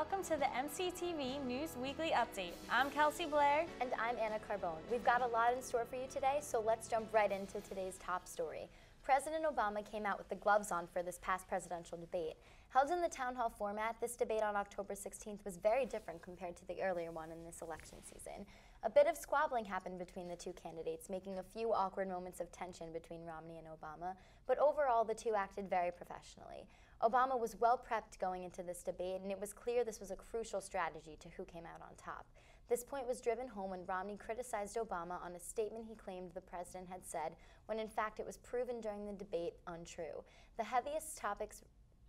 welcome to the MCTV News Weekly Update. I'm Kelsey, Blair. And I'm Carbone. We've got a lot in store for you today, so let's jump right into today's top story. President Obama came out with the gloves on for this past presidential debate. Held in the town hall format, this debate on October 16th was very different compared to the earlier one in this election season. A bit of squabbling happened between the two candidates, making a few awkward moments of tension between Romney and Obama, but overall the two acted very professionally. Obama was well prepped going into this debate, and it was clear this was a crucial strategy to who came out on top. This point was driven home when Romney criticized Obama on a statement he claimed the president had said, when in fact it was proven during the debate untrue. The heaviest topics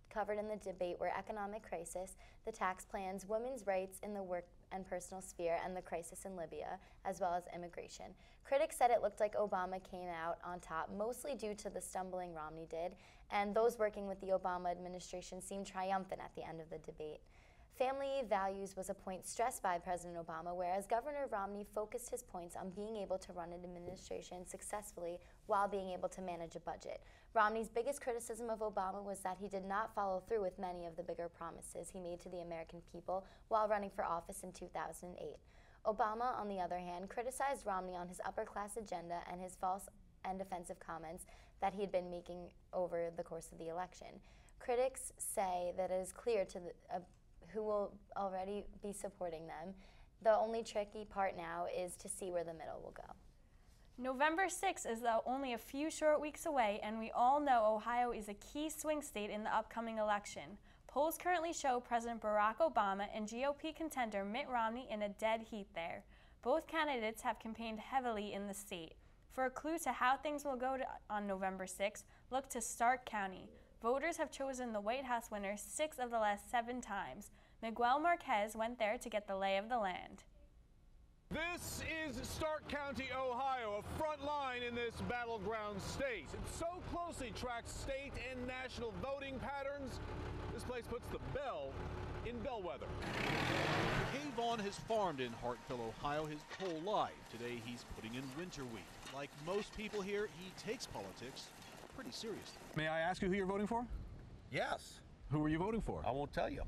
covered in the debate were economic crisis, the tax plans, women's rights in the work and personal sphere, and the crisis in Libya, as well as immigration. Critics said it looked like Obama came out on top, mostly due to the stumbling Romney did, and those working with the Obama administration seemed triumphant at the end of the debate. Family values was a point stressed by President Obama, whereas Governor Romney focused his points on being able to run an administration successfully while being able to manage a budget. Romney's biggest criticism of Obama was that he did not follow through with many of the bigger promises he made to the American people while running for office in 2008. Obama, on the other hand, criticized Romney on his upper-class agenda and his false and offensive comments that he had been making over the course of the election. Critics say that it is clear to who will already be supporting them. The only tricky part now is to see where the middle will go. November 6th is only a few short weeks away, and we all know Ohio is a key swing state in the upcoming election. Polls currently show President Barack Obama and GOP contender Mitt Romney in a dead heat there. Both candidates have campaigned heavily in the state. For a clue to how things will go on November 6th, look to Stark County. Voters have chosen the White House winner 6 of the last 7 times. Miguel Marquez went there to get the lay of the land. This is Stark County, Ohio, a front line in this battleground state. It so closely tracks state and national voting patterns, this place puts the bell in bellwether. Vaughn has farmed in Hartville, Ohio his whole life. Today he's putting in winter wheat. Like most people here, he takes politics pretty seriously. May I ask you who you're voting for? Yes. Who are you voting for? I won't tell you.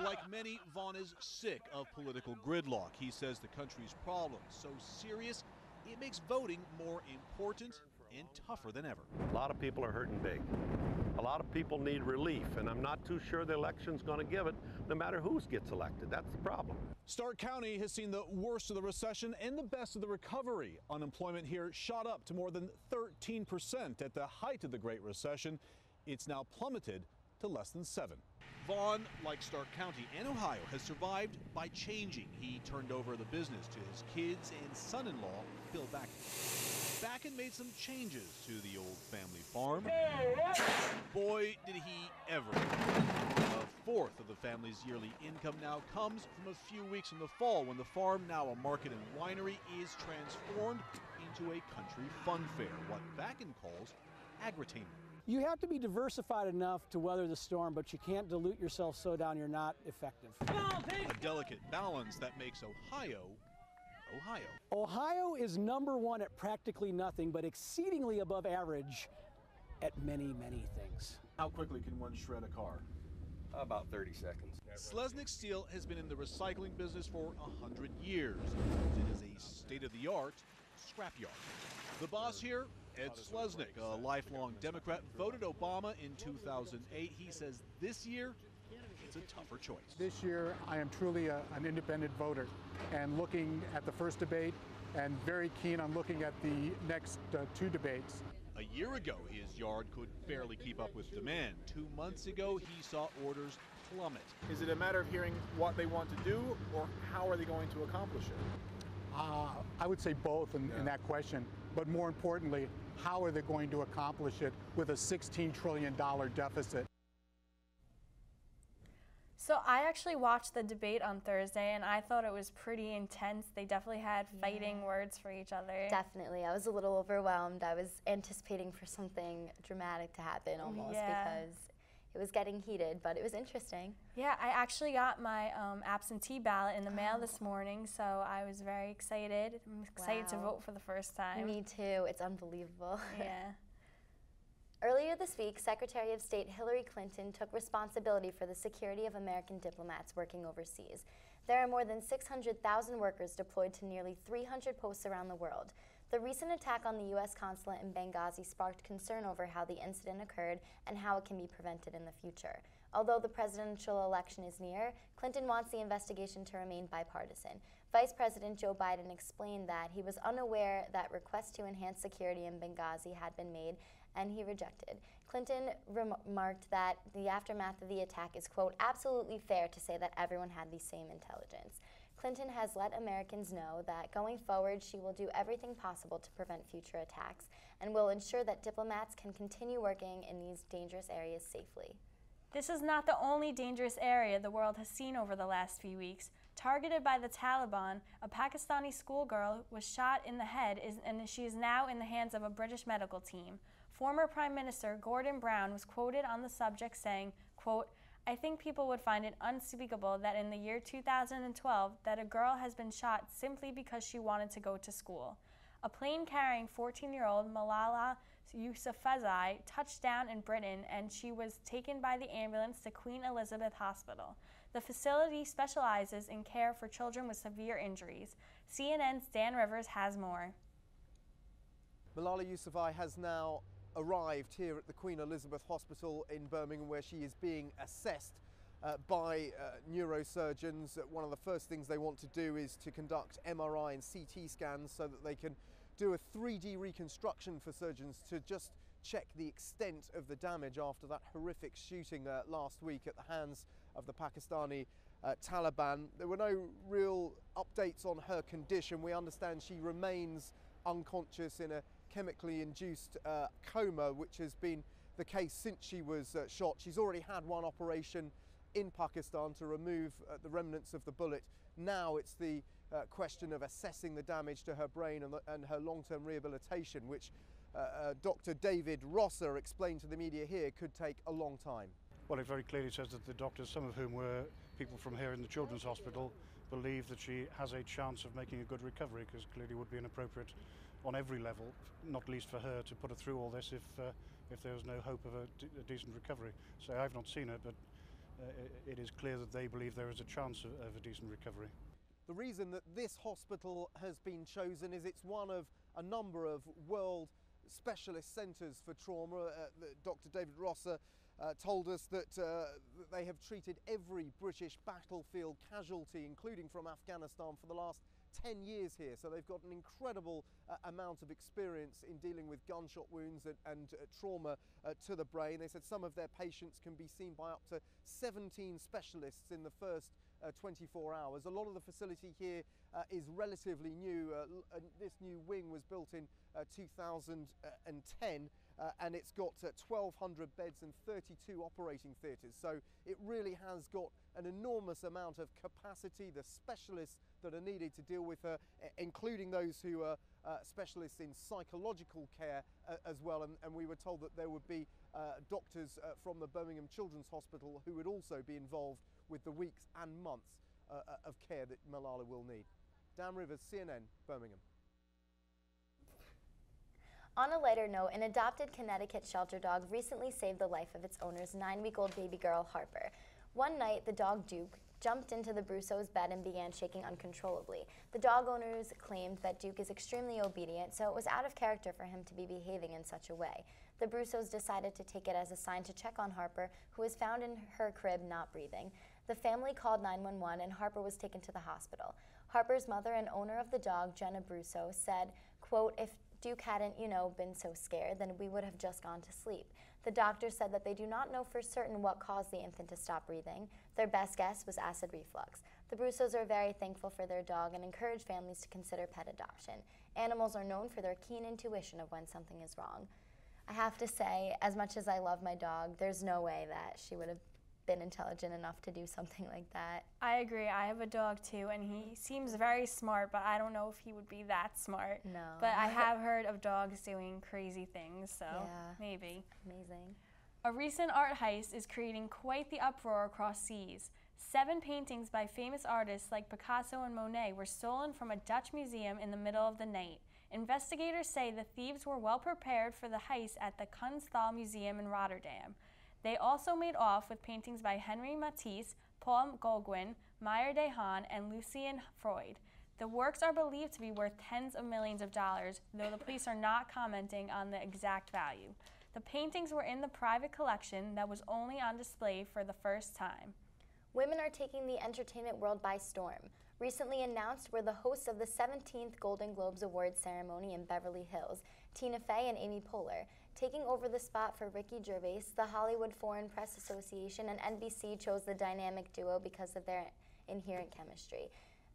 Like many, Vaughn is sick of political gridlock. He says the country's problems so serious, it makes voting more important and tougher than ever. A lot of people are hurting big. A lot of people need relief, and I'm not too sure the election's going to give it, no matter who gets elected. That's the problem. Stark County has seen the worst of the recession and the best of the recovery. Unemployment here shot up to more than 13% at the height of the Great Recession. It's now plummeted to less than 7%. Vaughn, like Stark County and Ohio, has survived by changing. He turned over the business to his kids and son-in-law, Bill Backen made some changes to the old family farm. Boy, did he ever. A fourth of the family's yearly income now comes from a few weeks in the fall when the farm, now a market and winery, is transformed into a country fun fair, what Backen calls agritainment. You have to be diversified enough to weather the storm, but you can't dilute yourself so down you're not effective. A delicate balance that makes Ohio, Ohio. Ohio is #1 at practically nothing, but exceedingly above average at many, many things. How quickly can one shred a car? About 30 seconds. Slesnick Steel has been in the recycling business for 100 years. It is a state-of-the-art scrapyard. The boss here, Ed Slesnick, a lifelong Democrat, voted Obama in 2008. He says this year, it's a tougher choice. This year, I am truly an independent voter, and looking at the first debate and very keen on looking at the next 2 debates. A year ago, his yard could barely keep up with demand. 2 months ago, he saw orders plummet. Is it a matter of hearing what they want to do, or how are they going to accomplish it? I would say both in that question, but more importantly, how are they going to accomplish it with a $16 trillion deficit? So I actually watched the debate on Thursday, and I thought it was pretty intense. They definitely had fighting words for each other. Definitely. I was a little overwhelmed. I was anticipating for something dramatic to happen almost because it was getting heated, but it was interesting. Yeah, I actually got my absentee ballot in the mail this morning, so I was very excited. I'm excited to vote for the first time. Me too. It's unbelievable. Yeah. Earlier this week, Secretary of State Hillary Clinton took responsibility for the security of American diplomats working overseas. There are more than 600,000 workers deployed to nearly 300 posts around the world. The recent attack on the U.S. consulate in Benghazi sparked concern over how the incident occurred and how it can be prevented in the future. Although the presidential election is near, Clinton wants the investigation to remain bipartisan. Vice President Joe Biden explained that he was unaware that requests to enhance security in Benghazi had been made, and he rejected. Clinton remarked that the aftermath of the attack is, quote, absolutely fair to say that everyone had the same intelligence. Clinton has let Americans know that going forward she will do everything possible to prevent future attacks and will ensure that diplomats can continue working in these dangerous areas safely. This is not the only dangerous area the world has seen over the last few weeks. Targeted by the Taliban, a Pakistani schoolgirl was shot in the head and she is now in the hands of a British medical team. Former Prime Minister Gordon Brown was quoted on the subject saying, quote, I think people would find it unspeakable that in the year 2012 that a girl has been shot simply because she wanted to go to school. A plane carrying 14-year-old Malala Yousafzai touched down in Britain and she was taken by the ambulance to Queen Elizabeth Hospital. The facility specializes in care for children with severe injuries. CNN's Dan Rivers has more. Malala Yousafzai has now arrived here at the Queen Elizabeth Hospital in Birmingham, where she is being assessed by neurosurgeons. One of the first things they want to do is to conduct MRI and CT scans so that they can do a 3D reconstruction for surgeons to just check the extent of the damage after that horrific shooting last week at the hands of the Pakistani Taliban. There were no real updates on her condition. We understand she remains unconscious in a chemically induced coma, which has been the case since she was shot. She's already had one operation in Pakistan to remove the remnants of the bullet. Now it's the question of assessing the damage to her brain and her long-term rehabilitation, which Dr. David Rosser explained to the media here could take a long time. Well, it very clearly says that the doctors, some of whom were people from here in the Children's Hospital, believe that she has a chance of making a good recovery, because clearly would be inappropriate on every level, not least for her, to put her through all this if there was no hope of a decent recovery. So I've not seen her, but it is clear that they believe there is a chance of a decent recovery. The reason that this hospital has been chosen is it's one of a number of world specialist centres for trauma. Dr. David Rosser told us that they have treated every British battlefield casualty, including from Afghanistan, for the last 10 years here, so they've got an incredible amount of experience in dealing with gunshot wounds and trauma to the brain. They said some of their patients can be seen by up to 17 specialists in the first 24 hours. A lot of the facility here is relatively new. This new wing was built in 2010 and it's got 1,200 beds and 32 operating theatres. So it really has got an enormous amount of capacity. The specialists that are needed to deal with her, including those who are specialists in psychological care as well. And we were told that there would be doctors from the Birmingham Children's Hospital who would also be involved with the weeks and months of care that Malala will need. Dan Rivers, CNN, Birmingham. On a lighter note, an adopted Connecticut shelter dog recently saved the life of its owner's 9-week-old baby girl, Harper. One night, the dog Duke jumped into the Brousseau's bed and began shaking uncontrollably. The dog owners claimed that Duke is extremely obedient, so it was out of character for him to be behaving in such a way. The Brousseaus decided to take it as a sign to check on Harper, who was found in her crib not breathing. The family called 911 and Harper was taken to the hospital. Harper's mother and owner of the dog, Jenna Brousseau, said, quote, "If Duke hadn't, been so scared, then we would have just gone to sleep." The doctor said that they do not know for certain what caused the infant to stop breathing. Their best guess was acid reflux. The Brousseaus are very thankful for their dog and encourage families to consider pet adoption. Animals are known for their keen intuition of when something is wrong. I have to say, as much as I love my dog, there's no way that she would have been intelligent enough to do something like that. I agree. I have a dog too, and he seems very smart, but I don't know if he would be that smart. No. But I have heard of dogs doing crazy things, so maybe. Amazing. A recent art heist is creating quite the uproar across seas. 7 paintings by famous artists like Picasso and Monet were stolen from a Dutch museum in the middle of the night. Investigators say the thieves were well prepared for the heist at the Kunsthal Museum in Rotterdam. They also made off with paintings by Henri Matisse, Paul Gauguin, Meyer de Haan, and Lucien Freud. The works are believed to be worth tens of millions of dollars, though the police are not commenting on the exact value. The paintings were in the private collection that was only on display for the first time. Women are taking the entertainment world by storm. Recently announced were the hosts of the 17th Golden Globes Awards ceremony in Beverly Hills, Tina Fey and Amy Poehler. Taking over the spot for Ricky Gervais, the Hollywood Foreign Press Association and NBC chose the dynamic duo because of their inherent chemistry.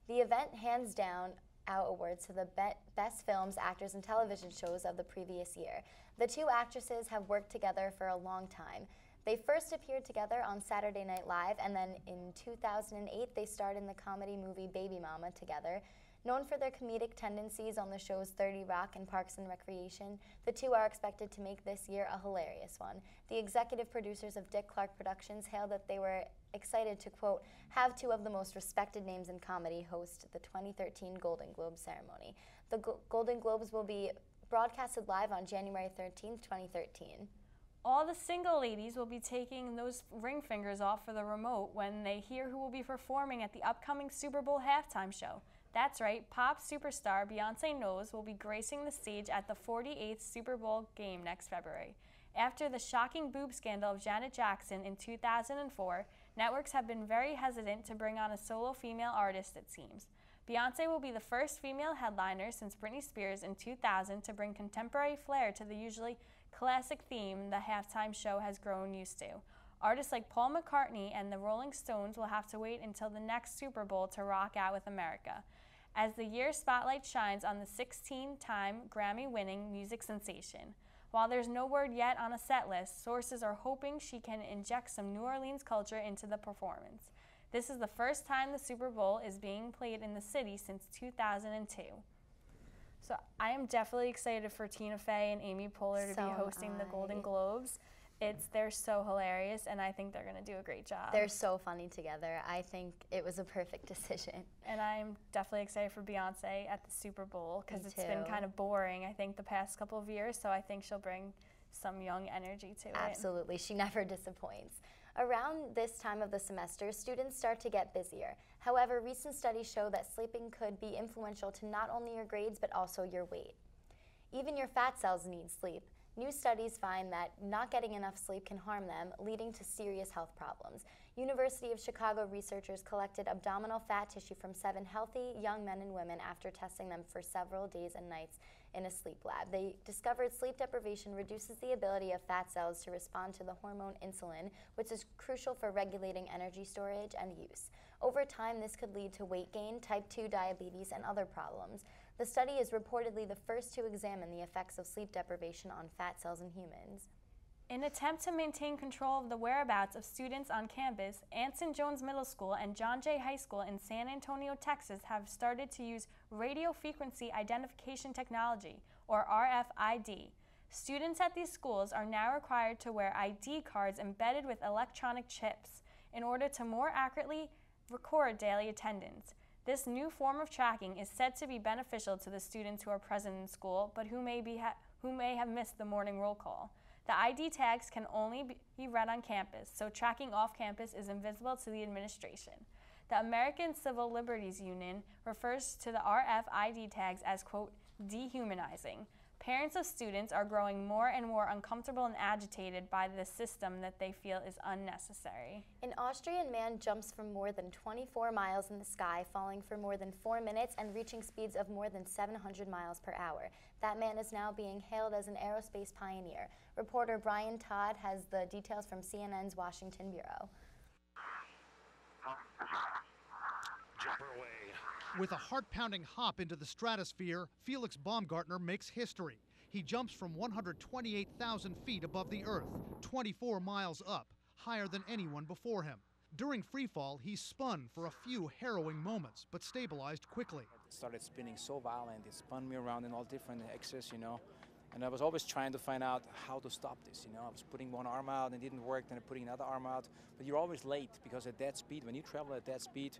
The event hands down out awards to the best films, actors, and television shows of the previous year. The two actresses have worked together for a long time. They first appeared together on Saturday Night Live, and then in 2008 they starred in the comedy movie Baby Mama together. Known for their comedic tendencies on the shows 30 Rock and Parks and Recreation, the two are expected to make this year a hilarious one. The executive producers of Dick Clark Productions hailed that they were excited to, quote, have two of the most respected names in comedy host the 2013 Golden Globes ceremony. The Golden Globes will be broadcasted live on January 13th, 2013. All the single ladies will be taking those ring fingers off for the remote when they hear who will be performing at the upcoming Super Bowl halftime show. That's right, pop superstar Beyonce Knowles will be gracing the stage at the 48th Super Bowl game next February. After the shocking boob scandal of Janet Jackson in 2004, networks have been very hesitant to bring on a solo female artist, it seems. Beyonce will be the first female headliner since Britney Spears in 2000 to bring contemporary flair to the usually classic theme the halftime show has grown used to. Artists like Paul McCartney and the Rolling Stones will have to wait until the next Super Bowl to rock out with America, as the year's spotlight shines on the 16-time Grammy-winning music sensation. While there's no word yet on a set list, sources are hoping she can inject some New Orleans culture into the performance. This is the first time the Super Bowl is being played in the city since 2002. So I am definitely excited for Tina Fey and Amy Poehler to be hosting the Golden Globes. They're so hilarious, and I think they're going to do a great job. They're so funny together. I think it was a perfect decision. And I'm definitely excited for Beyonce at the Super Bowl because it's been kind of boring, I think, the past couple of years, so I think she'll bring some young energy to it. Absolutely. She never disappoints. Around this time of the semester, students start to get busier. However, recent studies show that sleeping could be influential to not only your grades but also your weight. Even your fat cells need sleep. New studies find that not getting enough sleep can harm them, leading to serious health problems. University of Chicago researchers collected abdominal fat tissue from 7 healthy young men and women after testing them for several days and nights in a sleep lab. They discovered sleep deprivation reduces the ability of fat cells to respond to the hormone insulin, which is crucial for regulating energy storage and use. Over time, this could lead to weight gain, type 2 diabetes, and other problems. The study is reportedly the first to examine the effects of sleep deprivation on fat cells in humans. In an attempt to maintain control of the whereabouts of students on campus, Anson Jones Middle School and John Jay High School in San Antonio, Texas have started to use radio frequency identification technology, or RFID. Students at these schools are now required to wear ID cards embedded with electronic chips in order to more accurately record daily attendance. This new form of tracking is said to be beneficial to the students who are present in school but who may have missed the morning roll call. The ID tags can only be read on campus, so tracking off campus is invisible to the administration. The American Civil Liberties Union refers to the RFID tags as, quote, dehumanizing. Parents of students are growing more and more uncomfortable and agitated by this system that they feel is unnecessary. An Austrian man jumps from more than 24 miles in the sky, falling for more than 4 minutes and reaching speeds of more than 700 miles per hour. That man is now being hailed as an aerospace pioneer. Reporter Brian Todd has the details from CNN's Washington Bureau. Jumper away. With a heart-pounding hop into the stratosphere, Felix Baumgartner makes history. He jumps from 128,000 feet above the Earth, 24 miles up, higher than anyone before him. During freefall, he spun for a few harrowing moments, but stabilized quickly. It started spinning so violent, it spun me around in all different axes, and And I was always trying to find out how to stop this. You know, I was putting one arm out and it didn't work, then I'm putting another arm out. But you're always late because at that speed, when you travel at that speed,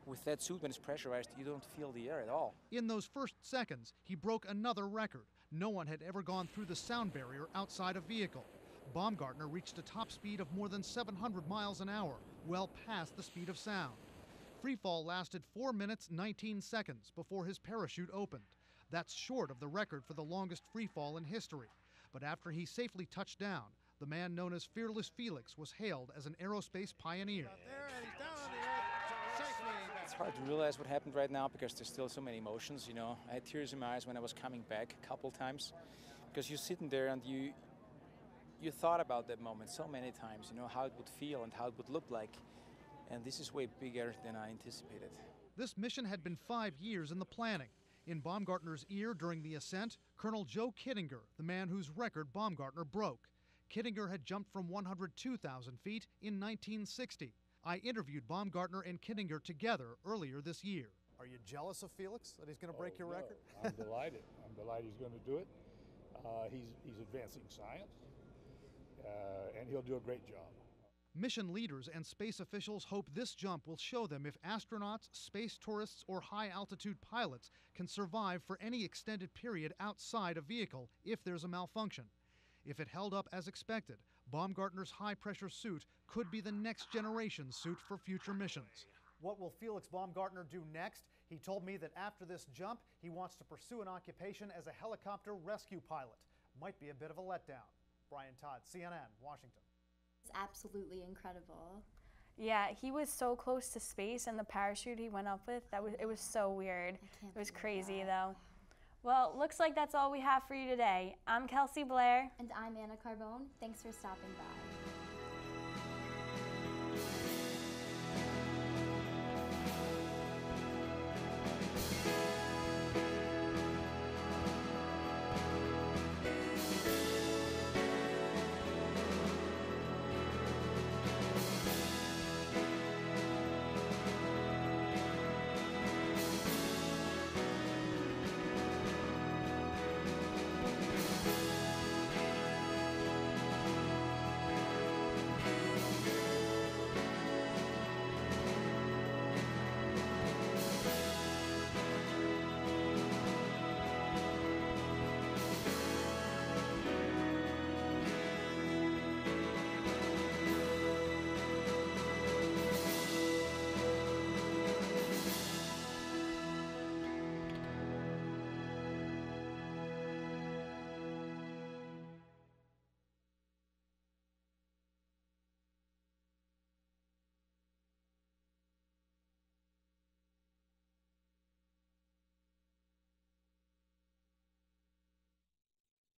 with that suit, when it's pressurized, you don't feel the air at all. In those first seconds, he broke another record. No one had ever gone through the sound barrier outside a vehicle. Baumgartner reached a top speed of more than 700 miles an hour, well past the speed of sound. Freefall lasted 4 minutes 19 seconds before his parachute opened. That's short of the record for the longest freefall in history. But after he safely touched down, the man known as Fearless Felix was hailed as an aerospace pioneer. It's hard to realize what happened right now because there's still so many emotions, you know. I had tears in my eyes when I was coming back a couple times because you're sitting there and you thought about that moment so many times, you know, how it would feel and how it would look like. And this is way bigger than I anticipated. This mission had been 5 years in the planning. In Baumgartner's ear during the ascent, Colonel Joe Kittinger, the man whose record Baumgartner broke. Kittinger had jumped from 102,000 feet in 1960. I interviewed Baumgartner and Kittinger together earlier this year. Are you jealous of Felix that he's going to break your record? I'm delighted. I'm delighted he's going to do it. He's advancing science, and he'll do a great job. Mission leaders and space officials hope this jump will show them if astronauts, space tourists, or high-altitude pilots can survive for any extended period outside a vehicle if there's a malfunction. If it held up as expected, Baumgartner's high-pressure suit could be the next generation suit for future missions. What will Felix Baumgartner do next? He told me that after this jump, he wants to pursue an occupation as a helicopter rescue pilot. Might be a bit of a letdown. Brian Todd, CNN, Washington. It's absolutely incredible. Yeah, he was so close to space, and the parachute he went up with, it was so weird. It was crazy, though. Well, looks like that's all we have for you today. I'm Kelsey Blair. And I'm Anna Carbone. Thanks for stopping by.